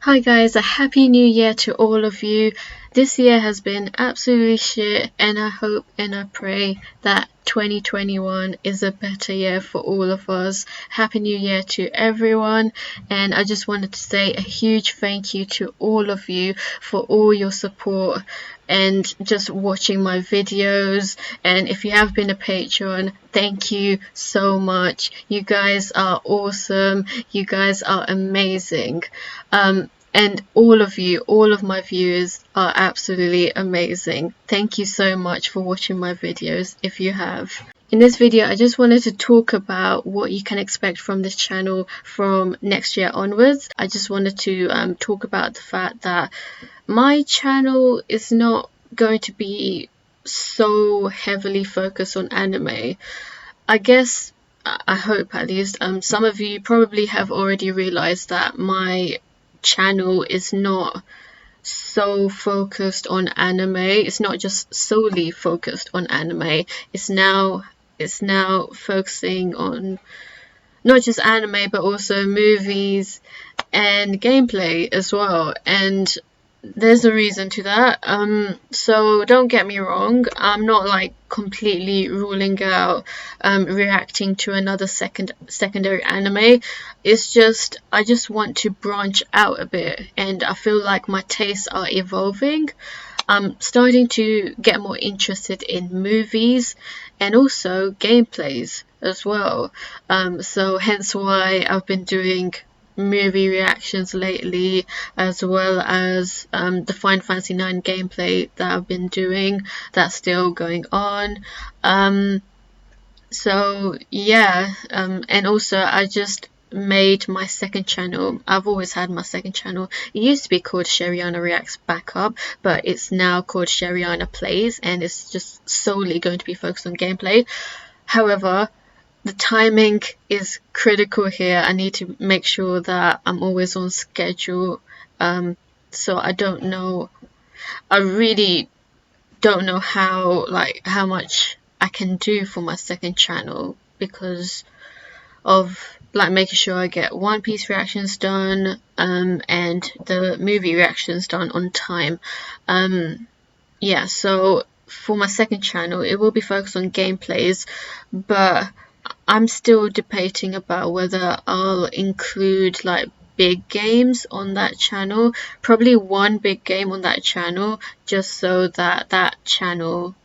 Hi guys, a happy new year to all of you. This year has been absolutely shit, and I hope and I pray that 2021 is a better year for all of us. Happy new year to everyone, and I just wanted to say a huge thank you to all of you for all your support and just watching my videos. And if you have been a patron, thank you so much. You guys are awesome. You guys are amazing. And all of my viewers are absolutely amazing. Thank you so much for watching my videos if you have. In this video, I just wanted to talk about what you can expect from this channel from next year onwards. I just wanted to talk about the fact that my channel is not going to be so heavily focused on anime. I guess, I hope at least, some of you probably have already realized that my channel is not so focused on anime. It's not just solely focused on anime. It's now focusing on not just anime but also movies and gameplay as well, and there's a reason to that. So don't get me wrong, I'm not like completely ruling out reacting to another secondary anime. It's just I just want to branch out a bit, and I feel like my tastes are evolving. I'm starting to get more interested in movies and also gameplays as well. So hence why I've been doing movie reactions lately, as well as the Final Fantasy IX gameplay that I've been doing that's still going on. So yeah, and also I just made my second channel. I've always had my second channel. It used to be called Sheriana Reacts Backup, but it's now called Sheriana Plays, and it's just solely going to be focused on gameplay. However, the timing is critical here. I need to make sure that I'm always on schedule. So I don't know. I really don't know how much I can do for my second channel because of like making sure I get One Piece reactions done and the movie reactions done on time. Yeah, so for my second channel it will be focused on gameplays, but I'm still debating about whether I'll include like big games on that channel. Probably one big game on that channel, just so that that channel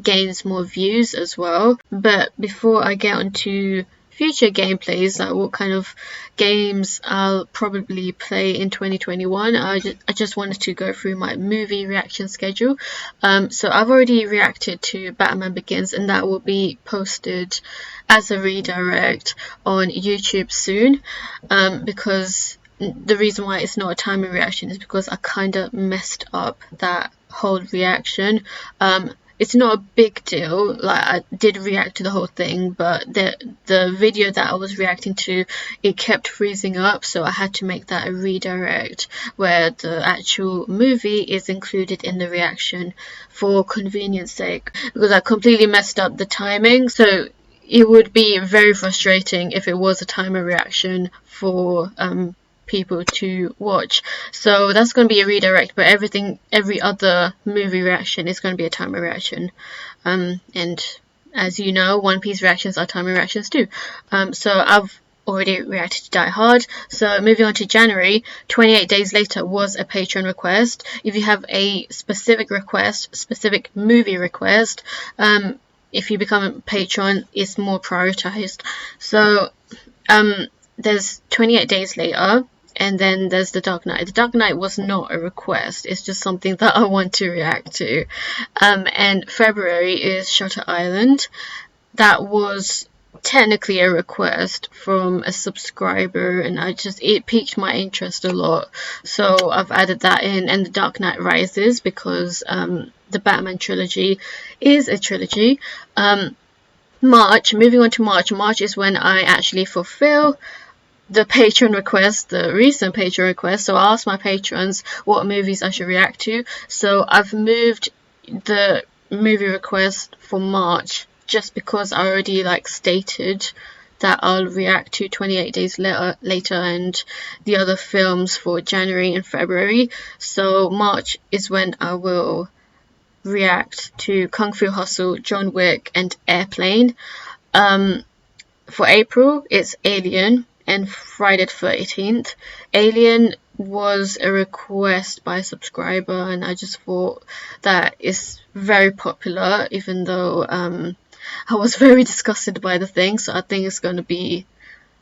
gains more views as well. But before I get onto future gameplays, like what kind of games I'll probably play in 2021, I just wanted to go through my movie reaction schedule. So I've already reacted to Batman Begins, and that will be posted as a redirect on YouTube soon, because the reason why it's not a timely reaction is because I kind of messed up that whole reaction. It's not a big deal, like I did react to the whole thing, but the video that I was reacting to, it kept freezing up, so I had to make that a redirect where the actual movie is included in the reaction for convenience sake, because I completely messed up the timing. So it would be very frustrating if it was a timer reaction for people to watch. So that's going to be a redirect, but every other movie reaction is going to be a timer reaction. And as you know, One Piece reactions are timer reactions too. So I've already reacted to Die Hard. So moving on to January, 28 Days Later was a Patreon request. If you have a specific request, specific movie request, if you become a patron, it's more prioritized. So there's 28 Days Later, and then there's The Dark Knight. The Dark Knight was not a request, it's just something that I want to react to. And February is Shutter Island. That was technically a request from a subscriber, and it piqued my interest a lot, so I've added that in. And The Dark Knight Rises, because the Batman trilogy is a trilogy. Moving on to March is when I actually fulfill the patron request, the recent patron request. So I asked my patrons what movies I should react to, so I've moved the movie request for March just because I already stated that I'll react to 28 days later, and the other films for January and February. So March is when I will react to Kung Fu Hustle, John Wick, and Airplane. For April, it's Alien and Friday the 13th. Alien was a request by a subscriber, and I just thought that it's very popular, even though I was very disgusted by the thing, so I think it's going to be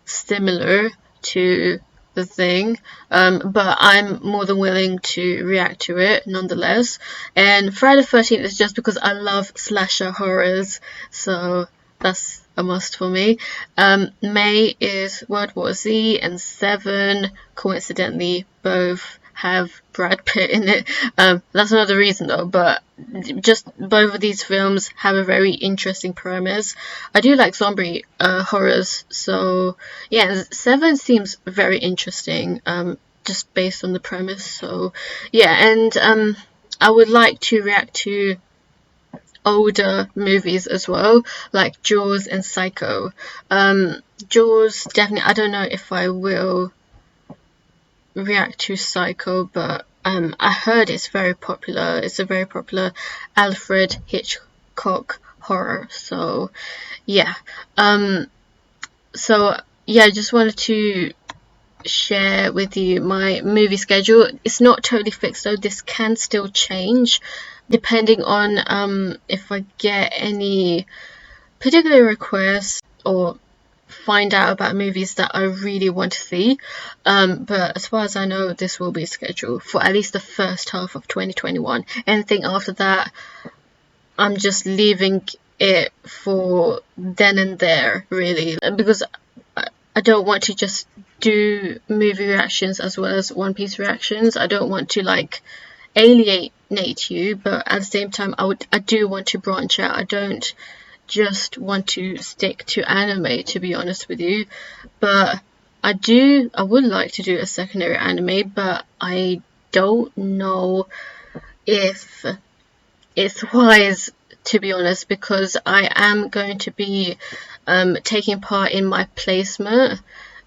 similar to the thing, but I'm more than willing to react to it nonetheless. And Friday the 13th is just because I love slasher horrors, so that's a must for me. May is World War Z, and Seven, coincidentally, both have Brad Pitt in it. That's another reason though, but just both of these films have a very interesting premise. I do like zombie horrors, so yeah, Seven seems very interesting, just based on the premise. So yeah, and I would like to react to older movies as well, like Jaws and Psycho. Jaws, definitely. I don't know if I will react to Psycho, but I heard it's very popular. It's a very popular Alfred Hitchcock horror. So yeah. So yeah, I just wanted to share with you my movie schedule. It's not totally fixed though. This can still change depending on if I get any particular requests or find out about movies that I really want to see. But as far as I know, this will be scheduled for at least the first half of 2021. Anything after that, I'm just leaving it for then and there, really, because I don't want to just do movie reactions as well as One Piece reactions. I don't want to like alienate you, but at the same time I do want to branch out. I don't just want to stick to anime, to be honest with you, but I would like to do a secondary anime, but I don't know if it's wise, to be honest, because I am going to be taking part in my placement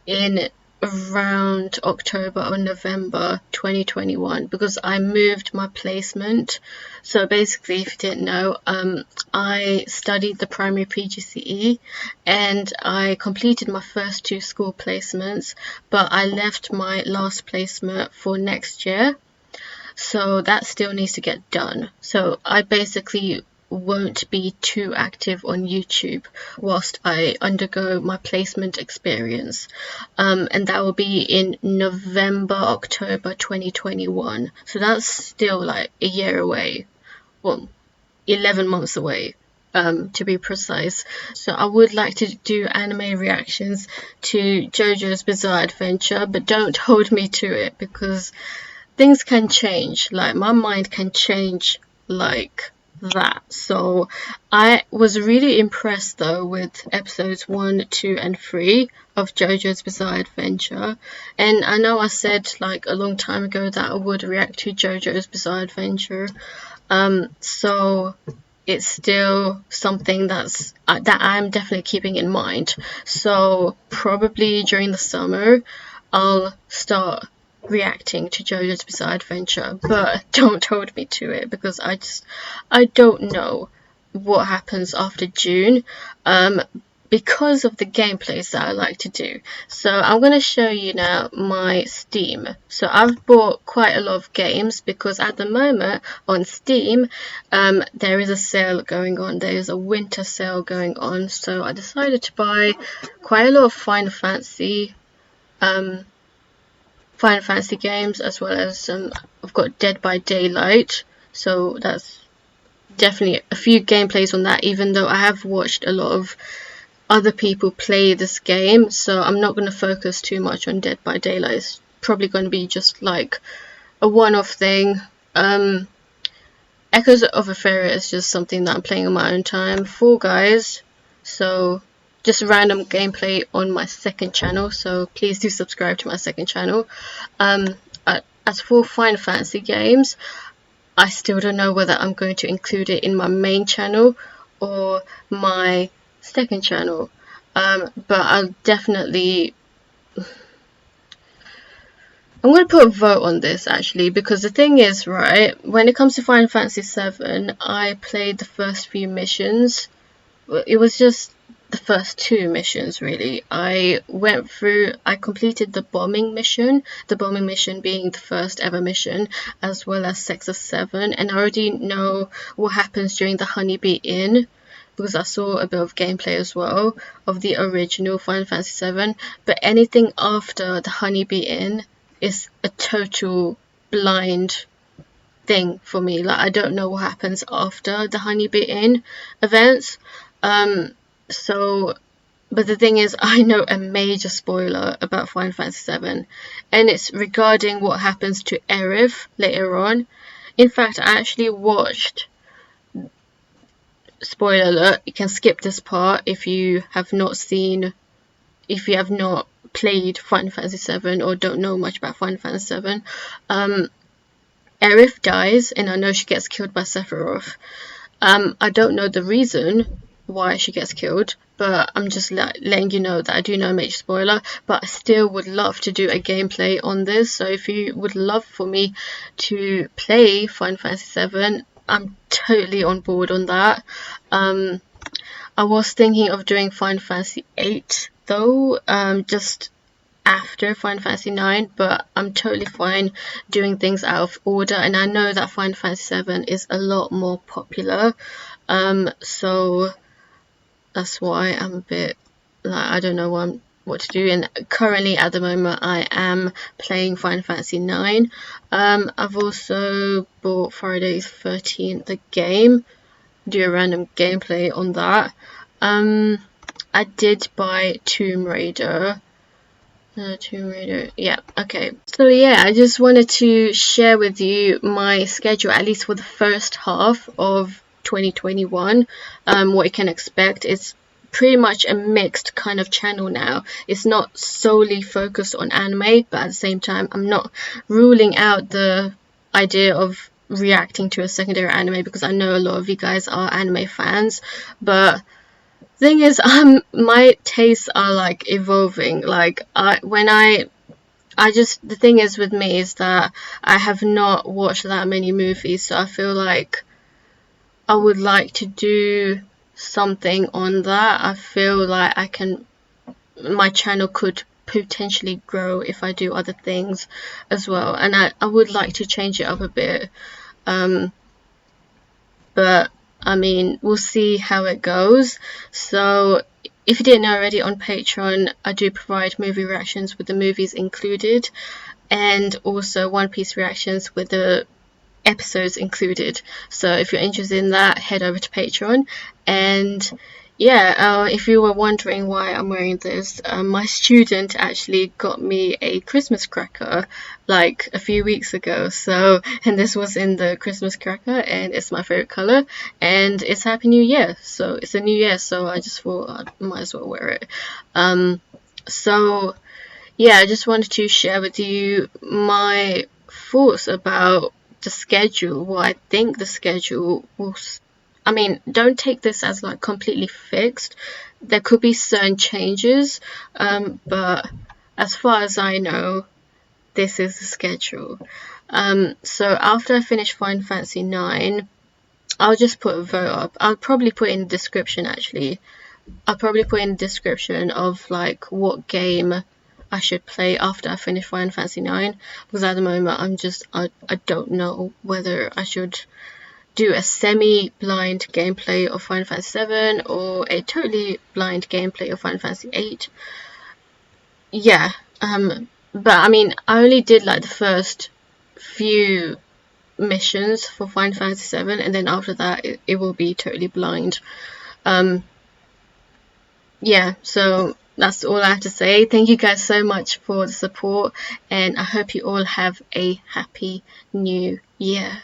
in around October or November 2021, because I moved my placement. So basically, if you didn't know, I studied the primary PGCE and I completed my first 2 school placements, but I left my last placement for next year, so that still needs to get done. So I basically won't be too active on YouTube whilst I undergo my placement experience, and that will be in November, October 2021. So that's still like a year away, well, 11 months away, to be precise. So I would like to do anime reactions to JoJo's Bizarre Adventure, but don't hold me to it, because things can change. Like, my mind can change like that. So I was really impressed though with episodes 1, 2 and 3 of JoJo's Bizarre Adventure, and I know I said like a long time ago that I would react to JoJo's Bizarre Adventure, so it's still something that I'm definitely keeping in mind. So probably during the summer I'll start reacting to JoJo's Bizarre Adventure, but don't hold me to it, because I don't know what happens after June, because of the gameplays that I like to do. So I'm going to show you now my Steam. So I've bought quite a lot of games, because at the moment on Steam there is a sale going on. There is a winter sale going on, so I decided to buy quite a lot of Final Fantasy games, as well as I've got Dead by Daylight, so that's definitely a few gameplays on that, even though I have watched a lot of other people play this game, so I'm not going to focus too much on Dead by Daylight. It's probably going to be just like a one-off thing. Echoes of Euphoria is just something that I'm playing on my own time. Fall Guys, so just random gameplay on my second channel, so please do subscribe to my second channel. As for Final Fantasy games, I still don't know whether I'm going to include it in my main channel or my second channel. But I'll definitely, I'm going to put a vote on this actually, because the thing is, right, when it comes to Final Fantasy VII, I played the first few missions. It was just the first two missions really. I completed the bombing mission being the first ever mission, as well as Sector 7, and I already know what happens during the Honeybee Inn, because I saw a bit of gameplay as well of the original Final Fantasy VII, but anything after the Honeybee Inn is a total blind thing for me. Like, I don't know what happens after the Honeybee Inn events. So, but the thing is, I know a major spoiler about Final Fantasy VII, and it's regarding what happens to Aerith later on. In fact, I actually watched, spoiler alert, you can skip this part if you have not played Final Fantasy VII or don't know much about Final Fantasy VII. Aerith dies, and I know she gets killed by Sephiroth. I don't know the reason why she gets killed, but I'm just letting you know that I do know a major spoiler, but I still would love to do a gameplay on this. So if you would love for me to play Final Fantasy VII, I'm totally on board on that. I was thinking of doing Final Fantasy VIII though, just after Final Fantasy IX, but I'm totally fine doing things out of order, and I know that Final Fantasy VII is a lot more popular, so that's why I'm a bit like, I don't know what to do. And currently at the moment I am playing Final Fantasy IX. I've also bought Friday the 13th, the game, do a random gameplay on that. I did buy Tomb Raider. Yeah, okay. So yeah, I just wanted to share with you my schedule, at least for the first half of 2021. What you can expect. It's pretty much a mixed kind of channel now. It's not solely focused on anime, but at the same time, I'm not ruling out the idea of reacting to a secondary anime, because I know a lot of you guys are anime fans, but thing is, my tastes are like evolving. Like, the thing is with me is that I have not watched that many movies, so I feel like I would like to do something on that. I feel like my channel could potentially grow if I do other things as well, and I would like to change it up a bit. But I mean, we'll see how it goes. So if you didn't know already, on Patreon I do provide movie reactions with the movies included, and also One Piece reactions with the episodes included. So if you're interested in that, head over to Patreon. And yeah, if you were wondering why I'm wearing this, my student actually got me a Christmas cracker like a few weeks ago. So, and this was in the Christmas cracker, and it's my favorite color, and it's Happy New Year. So it's a new year, so I just thought I might as well wear it. So yeah, I just wanted to share with you my thoughts about the schedule, what I think the schedule will. I mean, don't take this as like completely fixed. There could be certain changes, but as far as I know, this is the schedule. So after I finish Final Fantasy IX, I'll just put a vote up. I'll probably put in the description actually. I'll probably put in the description of like what game I should play after I finish Final Fantasy IX, because at the moment I don't know whether I should do a semi-blind gameplay of Final Fantasy VII or a totally blind gameplay of Final Fantasy VIII. Yeah, but I mean, I only did like the first few missions for Final Fantasy VII, and then after that it will be totally blind. Yeah, so that's all I have to say. Thank you guys so much for the support, and I hope you all have a happy new year.